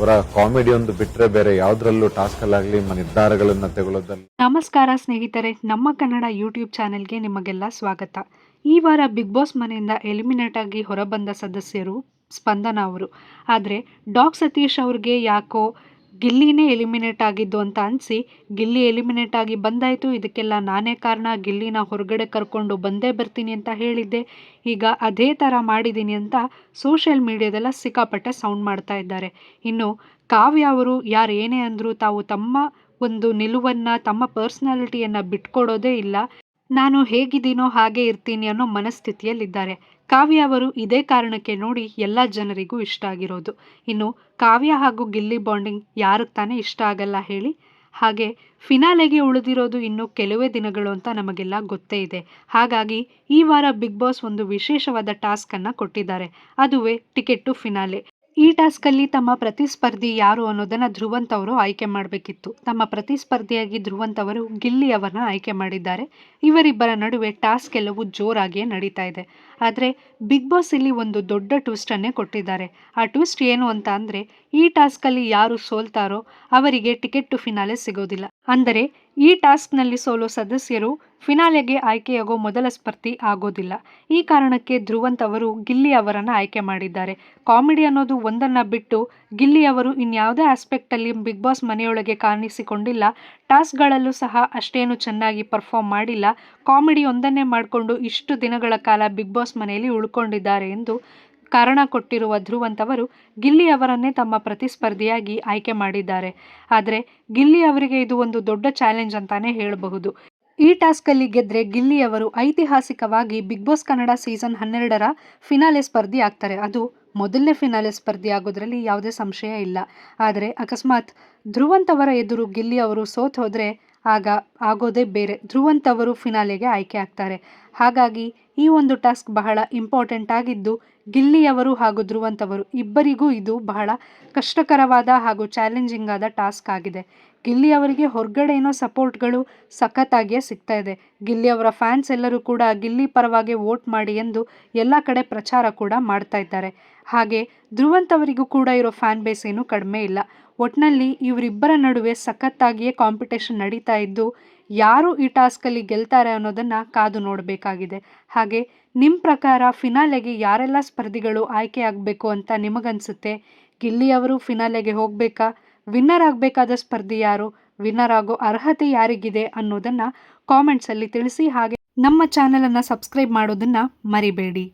ಅವರ ಕಾಮಿಡಿ ಒಂದು ಬಿಟ್ಟರೆ ಬೇರೆ ಯಾವುದರಲ್ಲೂ ಟಾಸ್ಕಲ್ಲಾಗಲಿ ನಿರ್ಧಾರಗಳನ್ನು ತೆಗೊಳ್ಳೋದಲ್ಲಿ. ನಮಸ್ಕಾರ ಸ್ನೇಹಿತರೆ, ನಮ್ಮ ಕನ್ನಡ ಯೂಟ್ಯೂಬ್ ಚಾನೆಲ್ಗೆ ನಿಮಗೆಲ್ಲ ಸ್ವಾಗತ. ಈ ವಾರ ಬಿಗ್ ಬಾಸ್ ಮನೆಯಿಂದ ಎಲಿಮಿನೇಟ್ ಆಗಿ ಹೊರಬಂದ ಸದಸ್ಯರು ಸ್ಪಂದನ ಅವರು. ಆದರೆ ಡಾಗ್ ಸತೀಶ್ ಅವ್ರಿಗೆ ಯಾಕೋ ಗಿಲ್ಲಿನೇ ಎಲಿಮಿನೇಟ್ ಆಗಿದ್ದು ಅಂತ ಅನಿಸಿ ಗಿಲ್ಲಿ ಎಲಿಮಿನೇಟ್ ಆಗಿ ಬಂದಾಯಿತು, ಇದಕ್ಕೆಲ್ಲ ನಾನೇ ಕಾರಣ, ಗಿಲ್ಲಿನ ಹೊರಗಡೆ ಕರ್ಕೊಂಡು ಬಂದೇ ಬರ್ತೀನಿ ಅಂತ ಹೇಳಿದ್ದೆ, ಈಗ ಅದೇ ಥರ ಮಾಡಿದ್ದೀನಿ ಅಂತ ಸೋಷಿಯಲ್ ಮೀಡಿಯಾದೆಲ್ಲ ಸಿಕ್ಕಾಪಟ್ಟೆ ಸೌಂಡ್ ಮಾಡ್ತಾ ಇದ್ದಾರೆ. ಇನ್ನು ಕಾವ್ಯ ಅವರು ಯಾರು ಏನೇ ಅಂದರೂ ತಾವು ತಮ್ಮ ಒಂದು ನಿಲುವನ್ನು, ತಮ್ಮ ಪರ್ಸ್ನಾಲಿಟಿಯನ್ನು ಬಿಟ್ಕೊಡೋದೇ ಇಲ್ಲ, ನಾನು ಹೇಗಿದ್ದೀನೋ ಹಾಗೆ ಇರ್ತೀನಿ ಅನ್ನೋ ಮನಸ್ಥಿತಿಯಲ್ಲಿದ್ದಾರೆ. ಕಾವ್ಯ ಅವರು ಇದೇ ಕಾರಣಕ್ಕೆ ನೋಡಿ ಎಲ್ಲ ಜನರಿಗೂ ಇಷ್ಟ ಆಗಿರೋದು. ಇನ್ನು ಕಾವ್ಯ ಹಾಗೂ ಗಿಲ್ಲಿ ಬಾಂಡಿಂಗ್ ಯಾರಿಗೆ ತಾನೇ ಇಷ್ಟ ಆಗಲ್ಲ ಹೇಳಿ. ಹಾಗೆ ಫಿನಾಲೆಗೆ ಉಳಿದಿರೋದು ಇನ್ನು ಕೆಲವೇ ದಿನಗಳು ಅಂತ ನಮಗೆಲ್ಲ ಗೊತ್ತೇ ಇದೆ. ಹಾಗಾಗಿ ಈ ವಾರ ಬಿಗ್ ಬಾಸ್ ಒಂದು ವಿಶೇಷವಾದ ಟಾಸ್ಕನ್ನು ಕೊಟ್ಟಿದ್ದಾರೆ. ಅದುವೇ ಟಿಕೆಟ್ ಟು ಫಿನಾಲೆ. ಈ ಟಾಸ್ಕಲ್ಲಿ ತಮ್ಮ ಪ್ರತಿಸ್ಪರ್ಧಿ ಯಾರು ಅನ್ನೋದನ್ನು ಧ್ರುವಂತ್ ಅವರು ಆಯ್ಕೆ ಮಾಡಬೇಕಿತ್ತು. ತಮ್ಮ ಪ್ರತಿಸ್ಪರ್ಧಿಯಾಗಿ ಧ್ರುವಂತ್ ಅವರು ಗಿಲ್ಲಿ ಅವರನ್ನ ಆಯ್ಕೆ ಮಾಡಿದ್ದಾರೆ. ಇವರಿಬ್ಬರ ನಡುವೆ ಟಾಸ್ಕ್ ಎಲ್ಲವೂ ಜೋರಾಗಿಯೇ ನಡೀತಾ ಇದೆ. ಆದರೆ ಬಿಗ್ ಬಾಸ್ ಇಲ್ಲಿ ಒಂದು ದೊಡ್ಡ ಟ್ವಿಸ್ಟನ್ನೇ ಕೊಟ್ಟಿದ್ದಾರೆ. ಆ ಟ್ವಿಸ್ಟ್ ಏನು ಅಂತ ಅಂದರೆ, ಈ ಟಾಸ್ಕಲ್ಲಿ ಯಾರು ಸೋಲ್ತಾರೋ ಅವರಿಗೆ ಟಿಕೆಟ್ ಟು ಫಿನಾಲೆ ಸಿಗೋದಿಲ್ಲ. ಅಂದರೆ ಈ ಟಾಸ್ಕ್ನಲ್ಲಿ ಸೋಲೋ ಸದಸ್ಯರು ಫಿನಾಲೆಗೆ ಆಯ್ಕೆಯಾಗೋ ಮೊದಲ ಸ್ಪರ್ಧಿ ಆಗೋದಿಲ್ಲ. ಈ ಕಾರಣಕ್ಕೆ ಧ್ರುವಂತ್ ಅವರು ಗಿಲ್ಲಿ ಅವರನ್ನು ಆಯ್ಕೆ ಮಾಡಿದ್ದಾರೆ. ಕಾಮಿಡಿ ಅನ್ನೋದು ಒಂದನ್ನು ಬಿಟ್ಟು ಗಿಲ್ಲಿ ಅವರು ಇನ್ಯಾವುದೇ ಆಸ್ಪೆಕ್ಟಲ್ಲಿ ಬಿಗ್ ಬಾಸ್ ಮನೆಯೊಳಗೆ ಕಾಣಿಸಿಕೊಂಡಿಲ್ಲ. ಟಾಸ್ಕ್ಗಳಲ್ಲೂ ಸಹ ಅಷ್ಟೇನು ಚೆನ್ನಾಗಿ ಪರ್ಫಾರ್ಮ್ ಮಾಡಿಲ್ಲ. ಕಾಮಿಡಿ ಒಂದನ್ನೇ ಮಾಡಿಕೊಂಡು ಇಷ್ಟು ದಿನಗಳ ಕಾಲ ಬಿಗ್ ಬಾಸ್ ಮನೆಯಲ್ಲಿ ಉಳ್ಕೊಂಡಿದ್ದಾರೆ ಎಂದು ಕಾರಣ ಕೊಟ್ಟಿರುವ ಧ್ರುವಂತ್ ಅವರು ಗಿಲ್ಲಿ ಅವರನ್ನೇ ತಮ್ಮ ಪ್ರತಿಸ್ಪರ್ಧಿಯಾಗಿ ಆಯ್ಕೆ ಮಾಡಿದ್ದಾರೆ. ಆದರೆ ಗಿಲ್ಲಿ ಅವರಿಗೆ ಇದು ಒಂದು ದೊಡ್ಡ ಚಾಲೆಂಜ್ ಅಂತಾನೆ ಹೇಳಬಹುದು. ಈ ಟಾಸ್ಕಲ್ಲಿ ಗೆದ್ದರೆ ಗಿಲ್ಲಿ ಅವರು ಐತಿಹಾಸಿಕವಾಗಿ ಬಿಗ್ ಬಾಸ್ ಕನ್ನಡ ಸೀಸನ್ 12ರ ಫಿನಾಲೆ ಸ್ಪರ್ಧಿ ಆಗ್ತಾರೆ. ಅದು ಮೊದಲನೇ ಫಿನಾಲೆ ಸ್ಪರ್ಧಿ ಆಗೋದ್ರಲ್ಲಿ ಯಾವುದೇ ಸಂಶಯ ಇಲ್ಲ. ಆದರೆ ಅಕಸ್ಮಾತ್ ಧ್ರುವಂತ್ ಅವರ ಎದುರು ಗಿಲ್ಲಿ ಅವರು ಸೋತ್ ಹೋದರೆ ಆಗ ಆಗೋದೇ ಬೇರೆ. ಧ್ರುವಂತ್ ಅವರು ಫಿನಾಲೆಗೆ ಆಯ್ಕೆ ಆಗ್ತಾರೆ. ಹಾಗಾಗಿ ಈ ಒಂದು ಟಾಸ್ಕ್ ಬಹಳ ಇಂಪಾರ್ಟೆಂಟ್ ಆಗಿದ್ದು, ಗಿಲ್ಲಿಯವರು ಹಾಗೂ ಧ್ರುವಂತ್ ಅವರು ಇಬ್ಬರಿಗೂ ಇದು ಬಹಳ ಕಷ್ಟಕರವಾದ ಹಾಗೂ ಚಾಲೆಂಜಿಂಗ್ ಆದ ಟಾಸ್ಕ್ ಆಗಿದೆ. ಗಿಲ್ಲಿ ಅವರಿಗೆ ಹೊರಗಡೆ ಏನೋ ಸಪೋರ್ಟ್ಗಳು ಸಖತ್ತಾಗಿಯೇ ಸಿಗ್ತಾ ಇದೆ. ಗಿಲ್ಲಿ ಅವರ ಫ್ಯಾನ್ಸ್ ಎಲ್ಲರೂ ಕೂಡ ಗಿಲ್ಲಿ ಪರವಾಗಿ ವೋಟ್ ಮಾಡಿ ಎಂದು ಎಲ್ಲ ಕಡೆ ಪ್ರಚಾರ ಕೂಡ ಮಾಡ್ತಾ ಇದ್ದಾರೆ. ಹಾಗೆ ಧ್ರುವಂತ್ ಅವರಿಗೂ ಕೂಡ ಇರೋ ಫ್ಯಾನ್ ಬೇಸ್ ಏನೂ ಕಡಿಮೆ ಇಲ್ಲ. ಒಟ್ಟಿನಲ್ಲಿ ಇವರಿಬ್ಬರ ನಡುವೆ ಸಖತ್ತಾಗಿಯೇ ಕಾಂಪಿಟೇಷನ್ ನಡೀತಾ ಇದ್ದು, ಯಾರು ಈ ಟಾಸ್ಕಲ್ಲಿ ಗೆಲ್ತಾರೆ ಅನ್ನೋದನ್ನು ಕಾದು ನೋಡಬೇಕಾಗಿದೆ. ಹಾಗೆ ನಿಮ್ಮ ಪ್ರಕಾರ ಫಿನಾಲೆಗೆ ಯಾರೆಲ್ಲ ಸ್ಪರ್ಧಿಗಳು ಆಯ್ಕೆ ಆಗಬೇಕು ಅಂತ ನಿಮಗನ್ಸುತ್ತೆ? ಗಿಲ್ಲಿ ಅವರು ಫಿನಾಲೆಗೆ ಹೋಗಬೇಕಾ? ವಿನ್ನರ್ ಆಗಬೇಕಾದ ಸ್ಪರ್ಧಿ ಯಾರು? ವಿನ್ನರ್ ಆಗೋ ಅರ್ಹತೆ ಯಾರಿಗಿದೆ ಅನ್ನೋದನ್ನು ಕಾಮೆಂಟ್ಸಲ್ಲಿ ತಿಳಿಸಿ. ಹಾಗೆ ನಮ್ಮ ಚಾನಲನ್ನು ಸಬ್ಸ್ಕ್ರೈಬ್ ಮಾಡೋದನ್ನು ಮರಿಬೇಡಿ.